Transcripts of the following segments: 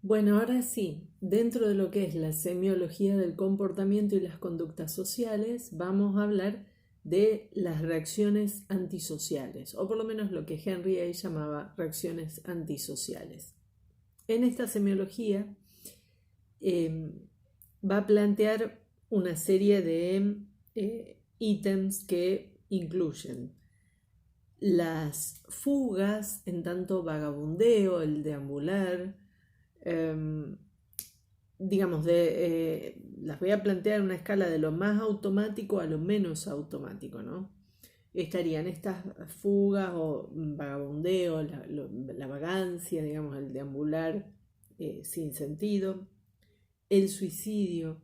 Bueno, ahora sí, dentro de lo que es la semiología del comportamiento y las conductas sociales, vamos a hablar de las reacciones antisociales, o por lo menos lo que Henry A. llamaba reacciones antisociales. En esta semiología eh, va a plantear una serie de ítems que incluyen las fugas, en tanto vagabundeo, el deambular, eh, digamos, las voy a plantear en una escala de lo más automático a lo menos automático, ¿no? Estarían estas fugas o vagabundeo, la vagancia, digamos, el deambular sin sentido, el suicidio,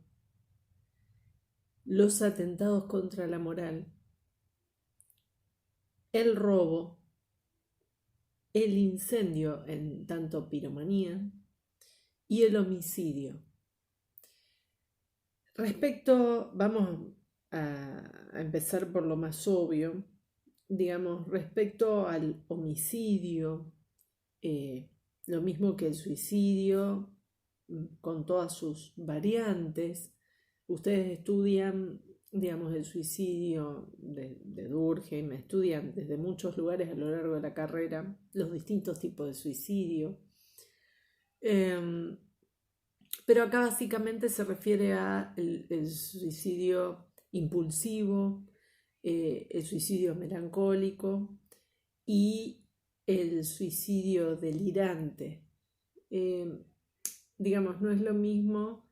los atentados contra la moral, el robo, el incendio en tanto piromanía y el homicidio. Vamos a empezar por lo más obvio, digamos, respecto al homicidio, eh, lo mismo que el suicidio, con todas sus variantes. Ustedes estudian, digamos, el suicidio de Durkheim, estudian desde muchos lugares a lo largo de la carrera los distintos tipos de suicidio. Em, pero acá básicamente se refiere a el suicidio impulsivo, el suicidio melancólico y el suicidio delirante. Eh, digamos, no es lo mismo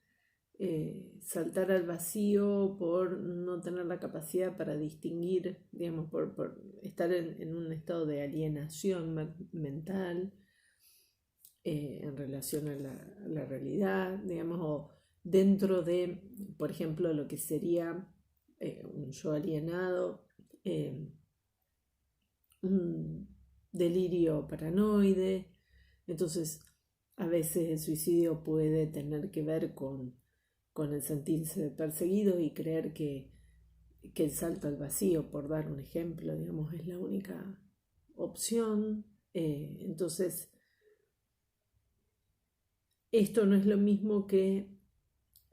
saltar al vacío por no tener la capacidad para distinguir, digamos, por estar en un estado de alienación mental en relación a la realidad, digamos, o dentro de, por ejemplo, lo que sería un yo alienado, eh, un delirio paranoide. Entonces, a veces el suicidio puede tener que ver con el sentirse perseguido y creer que el salto al vacío, por dar un ejemplo, digamos, es la única opción. Entonces, esto no es lo mismo que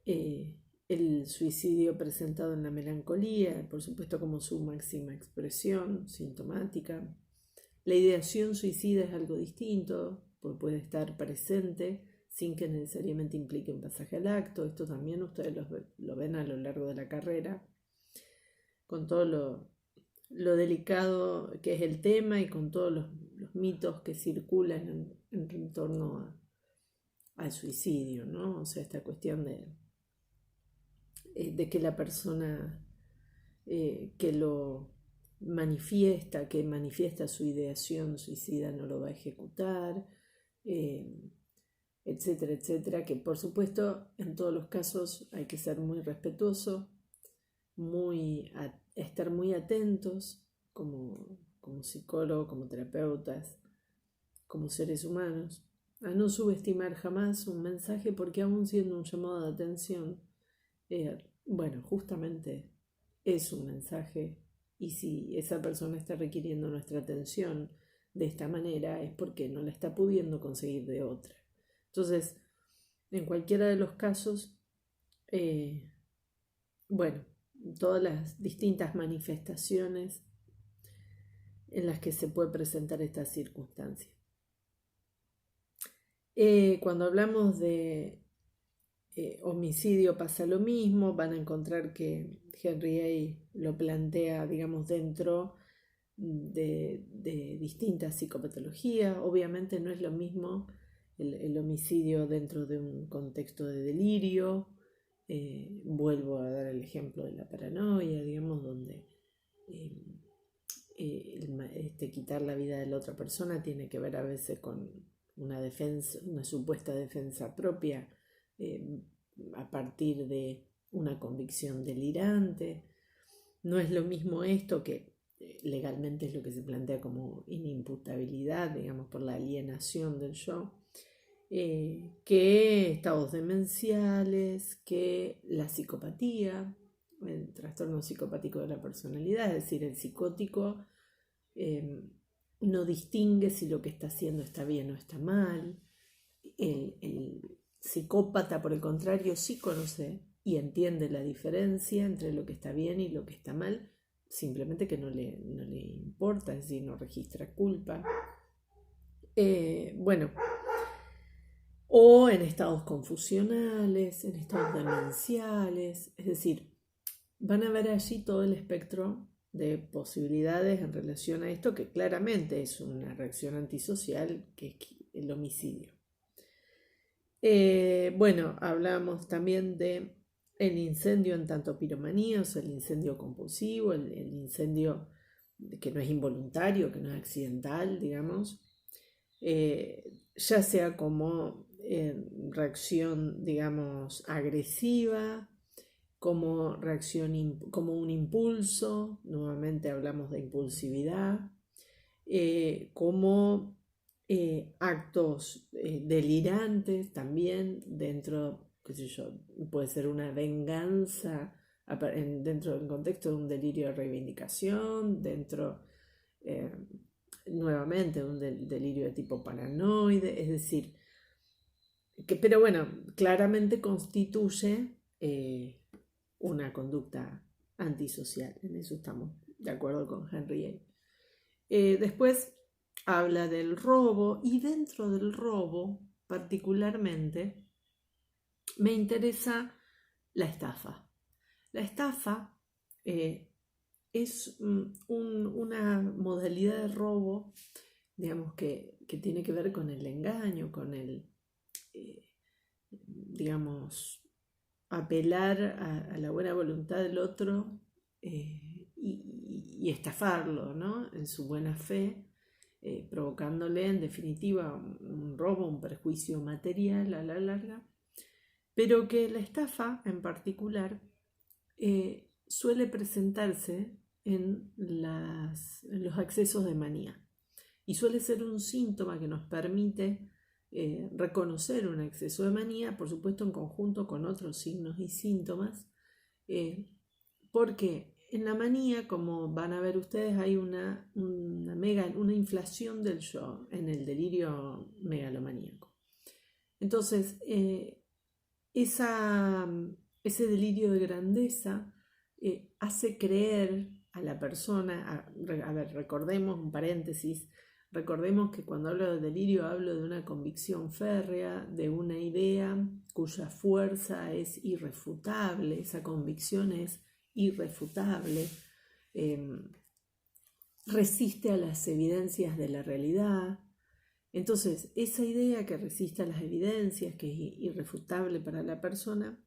eh, el suicidio presentado en la melancolía, por supuesto como su máxima expresión sintomática. La ideación suicida es algo distinto, pues puede estar presente sin que necesariamente implique un pasaje al acto. Esto también ustedes lo ven a lo largo de la carrera, con todo lo delicado que es el tema y con todos los mitos que circulan en torno al suicidio, ¿no? O sea, esta cuestión de que la persona que lo que manifiesta su ideación suicida no lo va a ejecutar, eh, etcétera, etcétera, que por supuesto en todos los casos hay que ser muy respetuoso, estar muy atentos como psicólogo, como terapeutas, como seres humanos, a no subestimar jamás un mensaje porque aún siendo un llamado de atención, bueno, justamente es un mensaje y si esa persona está requiriendo nuestra atención de esta manera es porque no la está pudiendo conseguir de otra. Entonces, en cualquiera de los casos, eh, bueno, todas las distintas manifestaciones en las que se puede presentar esta circunstancia. Cuando hablamos de homicidio pasa lo mismo, van a encontrar que Henry A. lo plantea, digamos, dentro de distintas psicopatologías. Obviamente no es lo mismo el homicidio dentro de un contexto de delirio. Vuelvo a dar el ejemplo de la paranoia, digamos, donde eh, quitar la vida de la otra persona tiene que ver a veces con una defensa, una supuesta defensa propia eh, a partir de una convicción delirante. No es lo mismo esto que legalmente es lo que se plantea como inimputabilidad, digamos, por la alienación del yo, que estados demenciales, que la psicopatía, el trastorno psicopático de la personalidad, es decir, el psicótico no distingue si lo que está haciendo está bien o está mal, El psicópata, por el contrario, sí conoce y entiende la diferencia entre lo que está bien y lo que está mal, simplemente que no le importa, es decir, no registra culpa. Bueno, o en estados confusionales, en estados demenciales, es decir, van a ver allí todo el espectro de posibilidades en relación a esto, que claramente es una reacción antisocial, que es el homicidio. Bueno, hablamos también de el incendio en tanto piromanía, o sea, el incendio compulsivo, el incendio que no es involuntario, que no es accidental, digamos, ya sea como reacción, digamos, agresiva, como reacción, como un impulso, nuevamente hablamos de impulsividad, como actos delirantes también dentro, qué sé yo, puede ser una venganza dentro del contexto de un delirio de reivindicación, dentro eh, nuevamente de un delirio de tipo paranoide, es decir, pero bueno, claramente constituye una conducta antisocial, en eso estamos de acuerdo con Henry A. Después habla del robo y dentro del robo particularmente me interesa la estafa. La estafa es una modalidad de robo, digamos, que tiene que ver con el engaño, con el, digamos, apelar a la buena voluntad del otro y estafarlo, ¿no? En su buena fe, provocándole en definitiva un robo, un perjuicio material a la larga, pero que la estafa en particular suele presentarse en los accesos de manía y suele ser un síntoma que nos permite reconocer un exceso de manía, por supuesto en conjunto con otros signos y síntomas, porque en la manía, como van a ver ustedes, hay una inflación del yo en el delirio megalomaníaco. Entonces, ese delirio de grandeza hace creer a la persona, a ver, recordemos un paréntesis, recordemos que cuando hablo de delirio hablo de una convicción férrea, de una idea cuya fuerza es irrefutable, esa convicción es irrefutable, resiste a las evidencias de la realidad. Entonces, esa idea que resiste a las evidencias, que es irrefutable para la persona,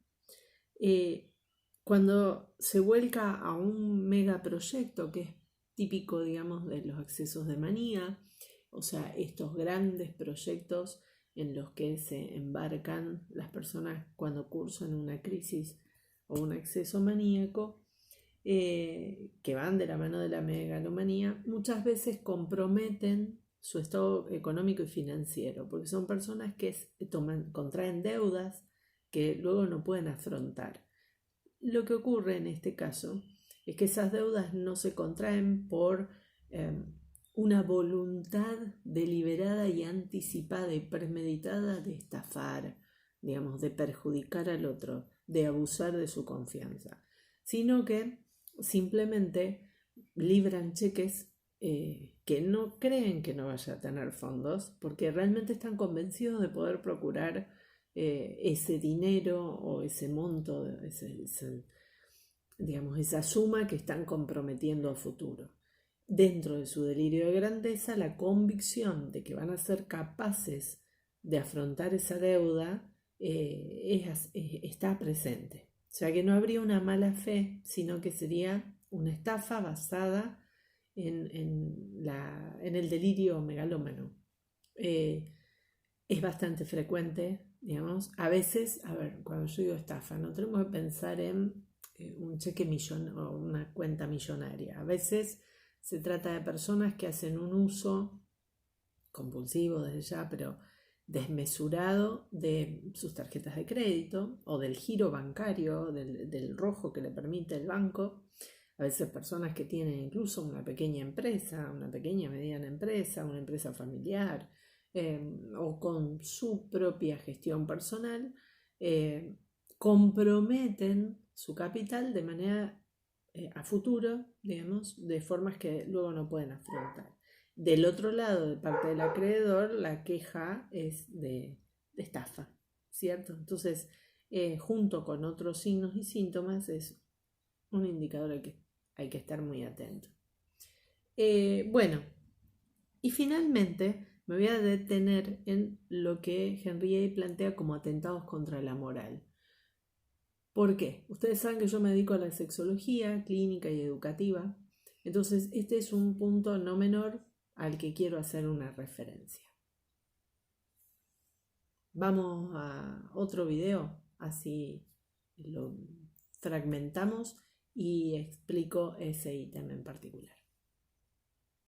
cuando se vuelca a un megaproyecto, que es típico, digamos, de los excesos de manía, o sea, estos grandes proyectos en los que se embarcan las personas cuando cursan una crisis o un exceso maníaco, que van de la mano de la megalomanía, muchas veces comprometen su estado económico y financiero, porque son personas que contraen deudas que luego no pueden afrontar. Lo que ocurre en este caso es que esas deudas no se contraen por una voluntad deliberada y anticipada y premeditada de estafar, digamos, de perjudicar al otro, de abusar de su confianza, sino que simplemente libran cheques que no creen que no vaya a tener fondos, porque realmente están convencidos de poder procurar ese dinero o ese monto, digamos, esa suma que están comprometiendo a futuro. Dentro de su delirio de grandeza, la convicción de que van a ser capaces de afrontar esa deuda está presente. O sea que no habría una mala fe, sino que sería una estafa basada en el delirio megalómano. Es bastante frecuente, digamos. A veces, a ver, cuando yo digo estafa, no tenemos que pensar en un cheque o una cuenta millonaria. A veces se trata de personas que hacen un uso compulsivo desde ya, pero desmesurado de sus tarjetas de crédito o del giro bancario, del rojo que le permite el banco. A veces personas que tienen incluso una pequeña empresa, una pequeña mediana empresa, una empresa familiar, o con su propia gestión personal, comprometen su capital de manera a futuro, digamos, de formas que luego no pueden afrontar. Del otro lado, de parte del acreedor, la queja es de estafa, ¿cierto? Entonces, junto con otros signos y síntomas, es un indicador al que hay que estar muy atento. Bueno, y finalmente me voy a detener en lo que Henriette plantea como atentados contra la moral. ¿Por qué? Ustedes saben que yo me dedico a la sexología clínica y educativa, entonces este es un punto no menor al que quiero hacer una referencia. Vamos a otro video, así lo fragmentamos y explico ese ítem en particular.